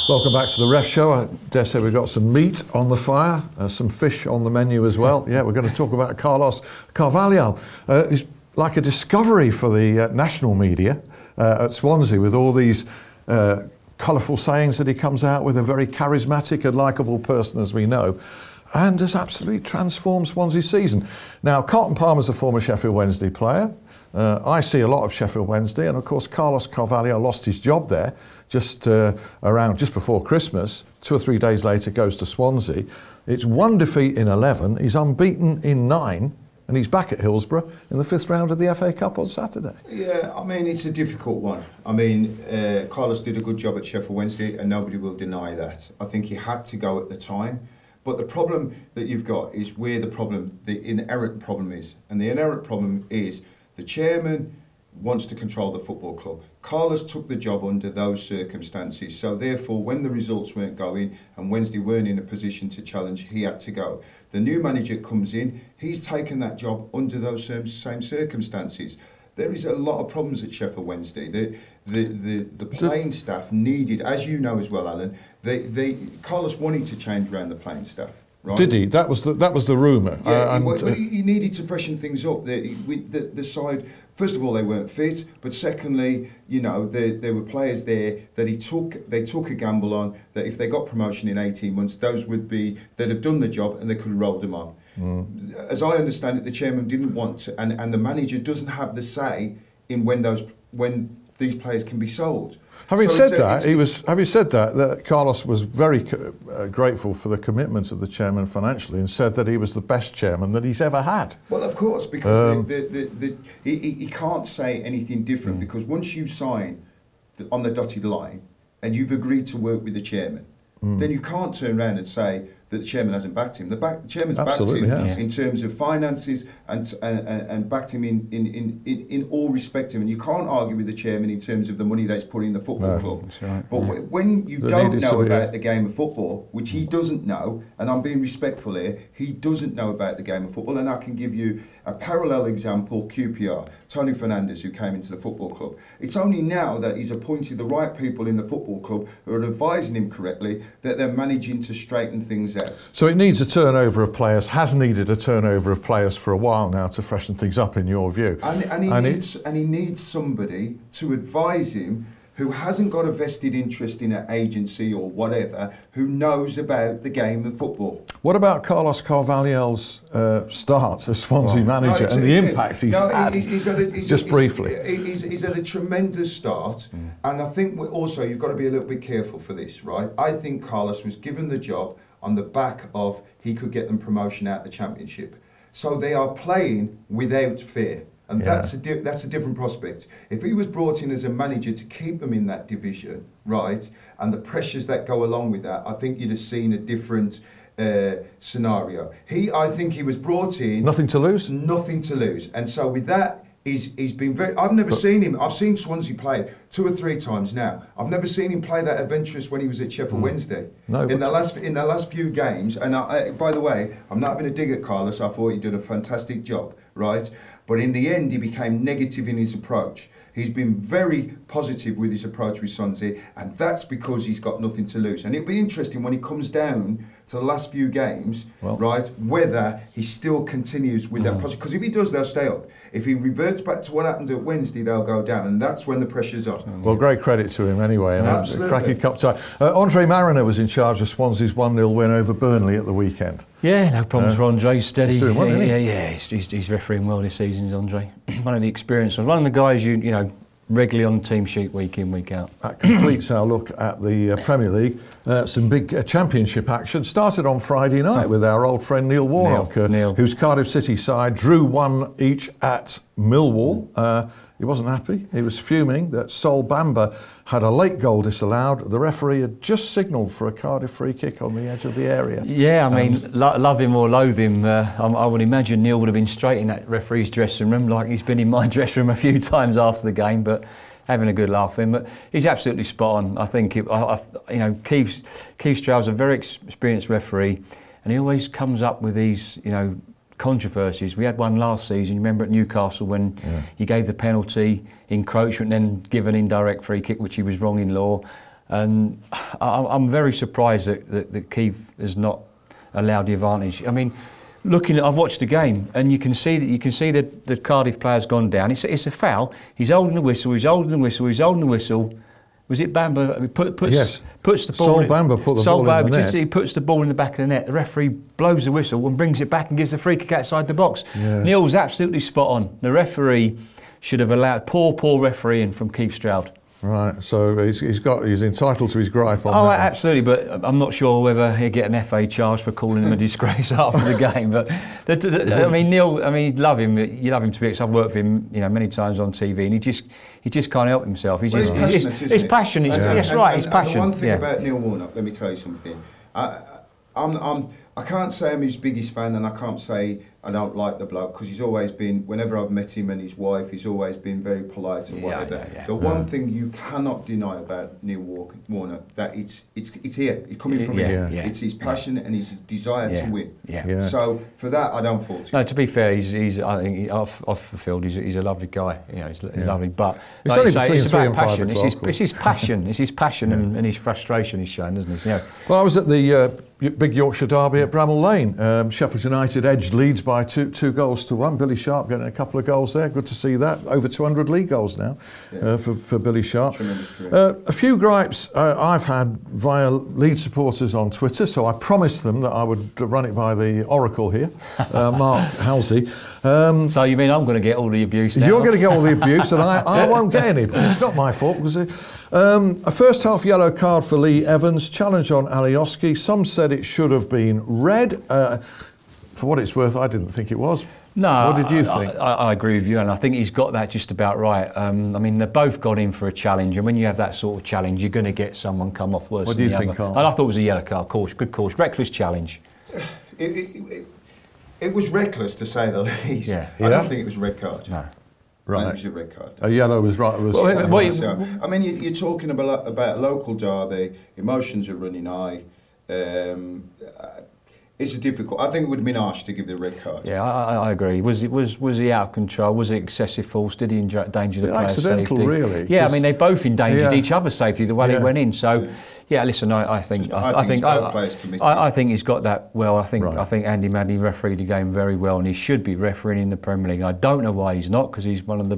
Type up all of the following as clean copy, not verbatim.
Welcome back to the Ref Show. I dare say we've got some meat on the fire, some fish on the menu as well. Yeah, we're going to talk about Carlos Carvalhal. He's like a discovery for the national media at Swansea, with all these colourful sayings that he comes out with, a very charismatic and likeable person, as we know, and has absolutely transformed Swansea's season. Now, Carlton Palmer's a former Sheffield Wednesday player. I see a lot of Sheffield Wednesday, and of course Carlos Carvalhal lost his job there just before Christmas. 2 or 3 days later goes to Swansea. It's 1 defeat in 11. He's unbeaten in 9, and he's back at Hillsborough in the 5th round of the FA Cup on Saturday. Yeah, I mean, it's a difficult one. I mean, Carlos did a good job at Sheffield Wednesday, and nobody will deny that. I think he had to go at the time. But the problem that you've got is where the inherent problem is. And the inherent problem is the chairman wants to control the football club. Carlos took the job under those circumstances, so therefore when the results weren't going and Wednesday weren't in a position to challenge, he had to go. The new manager comes in, he's taken that job under those same circumstances. There is a lot of problems at Sheffield Wednesday. The playing staff needed, as you know as well, Alan, Carlos wanted to change around the playing staff. Right? Did he? That was the rumour. Yeah, he needed to freshen things up. The side, first of all, they weren't fit, but secondly, you know, there were players there that they took a gamble on, that if they got promotion in 18 months, they'd have done the job and they could have rolled them on. As I understand it, the chairman didn't want to, and the manager doesn't have the say in when these players can be sold. Having said that, Carlos was very grateful for the commitment of the chairman financially, and said that he was the best chairman that he's ever had. Well, of course, because he can't say anything different, because once you sign on the dotted line and you've agreed to work with the chairman, then you can't turn around and say that the chairman hasn't backed him. The chairman's Absolutely backed him has. in terms of finances and backed him in all respect of him. And you can't argue with the chairman in terms of the money that's put in the football club. That's right. But when you don't know about the game of football, which he doesn't know, and I'm being respectful here, he doesn't know about the game of football. And I can give you a parallel example, QPR, Tony Fernandes, who came into the football club. It's only now that he's appointed the right people in the football club who are advising him correctly that they're managing to straighten things out. So it needs a turnover of players, has needed a turnover of players for a while now to freshen things up, in your view. And he needs somebody to advise him who hasn't got a vested interest in an agency or whatever, who knows about the game of football. What about Carlos Carvalhal's start as Swansea manager and the impact he's had? Just briefly. He's had a tremendous start, and I think also you've got to be a little bit careful for this, right? I think Carlos was given the job on the back of he could get them promotion out of the Championship. So they are playing without fear. And that's a different prospect. If he was brought in as a manager to keep them in that division, right, and the pressures that go along with that, I think you'd have seen a different scenario. I think he was brought in... Nothing to lose? Nothing to lose. And so with that, he's been very... I've never seen him... I've seen Swansea play 2 or 3 times now. I've never seen him play that adventurous when he was at Sheffield Wednesday. No, in the last few games, and by the way, I'm not having a dig at Carlos. I thought he did a fantastic job, right? But in the end, he became negative in his approach. He's been very positive with his approach with Swansea, and that's because he's got nothing to lose. And it'll be interesting when he comes down to the last few games, right, whether he still continues with that positive. Because if he does, they'll stay up. If he reverts back to what happened at Wednesday, they'll go down, and that's when the pressure's on. Well, great credit to him anyway. And absolutely. Cracking cup tie. Andre Mariner was in charge of Swansea's 1-0 win over Burnley at the weekend. Yeah, no problems for Andre. Steady. He's doing well, isn't he? Yeah, he's refereeing well this season, Andre. One of the experienced ones. One of the guys you know regularly on the team sheet week in, week out. That completes our look at the Premier League. Some big championship action. Started on Friday night with our old friend Neil Warnock, whose Cardiff City side drew 1 each at Millwall. He wasn't happy. He was fuming that Sol Bamba had a late goal disallowed. The referee had just signalled for a Cardiff free kick on the edge of the area. Yeah, I mean, love him or loathe him, I would imagine Neil would have been straight in that referee's dressing room, like he's been in my dressing room a few times after the game, but having a good laugh with him. But he's absolutely spot on. I think, you know, Keith Strauss, a very experienced referee, and he always comes up with these, you know, controversies. We had one last season, you remember at Newcastle when he gave the penalty, encroachment, and then give an indirect free kick, which he was wrong in law. And I'm very surprised that Keith has not allowed the advantage. I mean, I've watched the game, and you can see that the Cardiff player's gone down. It's a foul. He's holding the whistle. He's holding the whistle. He's holding the whistle. Was it Bamba? Yes. Puts the ball. Sol Bamba put the ball in the net. He puts the ball in the back of the net. The referee blows the whistle and brings it back and gives the free kick outside the box. Yeah. Neil's absolutely spot on. The referee should have allowed poor refereeing from Keith Stroud. Right, so he's entitled to his gripe on that. Oh, absolutely, but I'm not sure whether he'll get an FA charge for calling him a disgrace after the game. But I mean, Neil, you love him to bits. I've worked with him, many times on TV, and he just can't help himself. He's passionate. That's right. He's passionate. And the one thing about Neil Warnock, let me tell you something. I can't say I'm his biggest fan, and I can't say I don't like the bloke, because he's always been, whenever I've met him and his wife, he's always been very polite and whatever. The one thing you cannot deny about Neil Warnock, that it's here, it's coming from him. It's his passion and his desire to win. So for that, I don't fault him. No, to be fair, he's I think off the field, he's a lovely guy. He's lovely, but it's like only you say, it's between about 3 and 5 passion. o'clock. It's his passion. It's his passion and his frustration he's shown, isn't he? Well, I was at the big Yorkshire derby at Bramall Lane. Sheffield United edged Leeds by 2-1. Billy Sharp getting a couple of goals there. Good to see that. Over 200 league goals now for Billy Sharp. A few gripes I've had via Leeds supporters on Twitter, so I promised them that I would run it by the oracle here, Mark Halsey. So you mean I'm going to get all the abuse now? You're going to get all the abuse, and I won't get any, because it's not my fault. Because a first half yellow card for Lee Evans, challenge on Alioski. Some said it should have been red. For what it's worth, I didn't think it was. No, what did you think? I agree with you, and I think he's got that just about right. I mean, they've both got in for a challenge, and when you have that sort of challenge, you're going to get someone come off worse. What do you think, Carl? And I thought it was a yellow card. Good course, reckless challenge. It was reckless, to say the least. I don't think it was a red card. No. Right. It was a red card. A yellow was right. I mean, you're talking about a local derby. Emotions are running high. It's a difficult. I think it would have been harsh to give the red card. Yeah, I agree. Was he out of control? Was it excessive force? Did he endanger the player's safety? Accidental, really. Yeah, I mean, they both endangered each other's safety the way they went in. So, listen, I think he's got that well. I think Andy Madley refereed the game very well, and he should be refereeing in the Premier League. I don't know why he's not, because he's one of the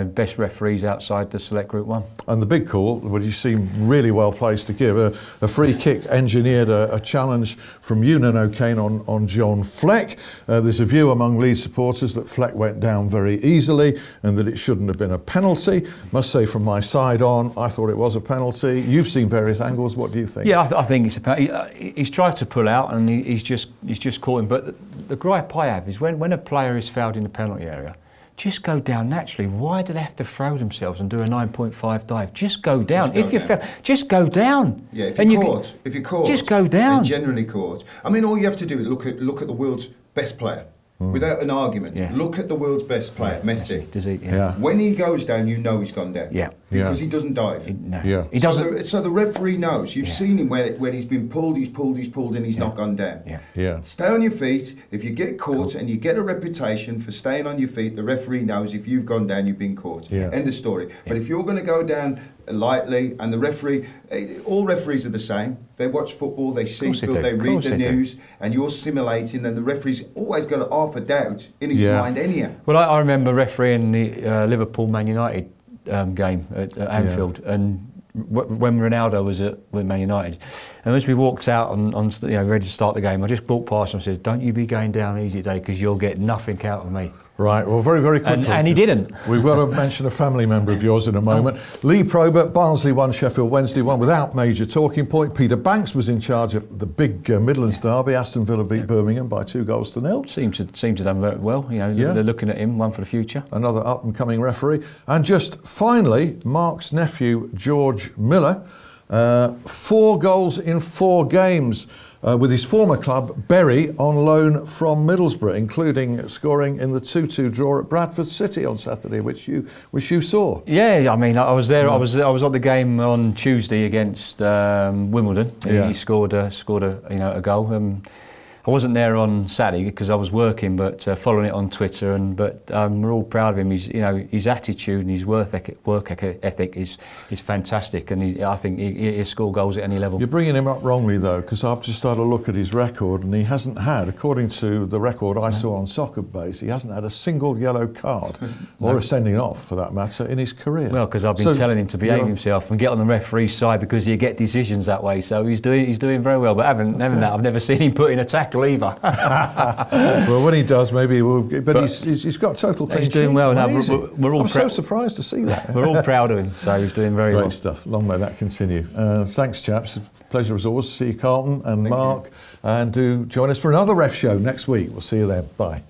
best referees outside the Select Group 1. And the big call, which he seemed really well placed to give, a free kick engineered a challenge from Yunan O'Kane on John Fleck. There's a view among Leeds supporters that Fleck went down very easily and that it shouldn't have been a penalty. Must say, from my side on, I thought it was a penalty. You've seen various angles. What do you think? Yeah, I think it's a penalty. He's tried to pull out and he's just caught him. But the gripe I have is when a player is fouled in the penalty area, just go down naturally. Why do they have to throw themselves and do a 9.5 dive? Just go down. Just go down. Yeah, if you're caught, just go down. Generally caught. I mean, all you have to do is look at the world's best player. Without an argument, look at the world's best player, Messi. When he goes down, you know he's gone down. Because he doesn't dive. He doesn't. So the referee knows. You've seen him when he's been pulled, and he's not gone down. Stay on your feet. If you get caught and you get a reputation for staying on your feet, the referee knows if you've gone down, you've been caught. End of story. But if you're going to go down lightly, and the referee, all referees are the same. They watch football, they see, they read the news, and you're simulating, and the referee's always got half a doubt in his mind anyhow. Well, I remember refereeing the Liverpool-Man United game at Anfield, and when Ronaldo was with Man United, and as we walked out on ready to start the game, I just walked past him and said, "Don't you be going down easy today, because you'll get nothing out of me." Right, well, very, very quickly. And he didn't. We've got to mention a family member of yours in a moment. Lee Probert, Barnsley 1, Sheffield Wednesday 1, without major talking point. Peter Banks was in charge of the big Midlands derby. Aston Villa beat Birmingham by 2-0. Seemed to done very well. They're looking at him, one for the future. Another up-and-coming referee. And just finally, Mark's nephew, George Miller, 4 goals in 4 games. With his former club, Bury, on loan from Middlesbrough, including scoring in the 2-2 draw at Bradford City on Saturday, which you saw. Yeah, I mean, I was there. I was at the game on Tuesday against Wimbledon. He scored a goal. I wasn't there on Saturday because I was working, but following it on Twitter. But we're all proud of him. His attitude and his work ethic is fantastic, and I think he'll score goals at any level. You're bringing him up wrongly though, because I've just had a look at his record, and he hasn't had, according to the record I saw on Soccer Base, he hasn't had a single yellow card or a sending off, for that matter, in his career. Well, because I've been telling him to behave himself and get on the referee's side, because you get decisions that way. So he's doing very well. But having that, I've never seen him put in a tackle either. Well, when he does, maybe he will. But he's got total clean sheets. He's doing well now. I'm so surprised to see that. We're all proud of him. So he's doing very well. Great stuff. Long may that continue. Thanks, chaps. Pleasure as always. See you, Carlton and Mark. And do join us for another ref show next week. We'll see you then. Bye.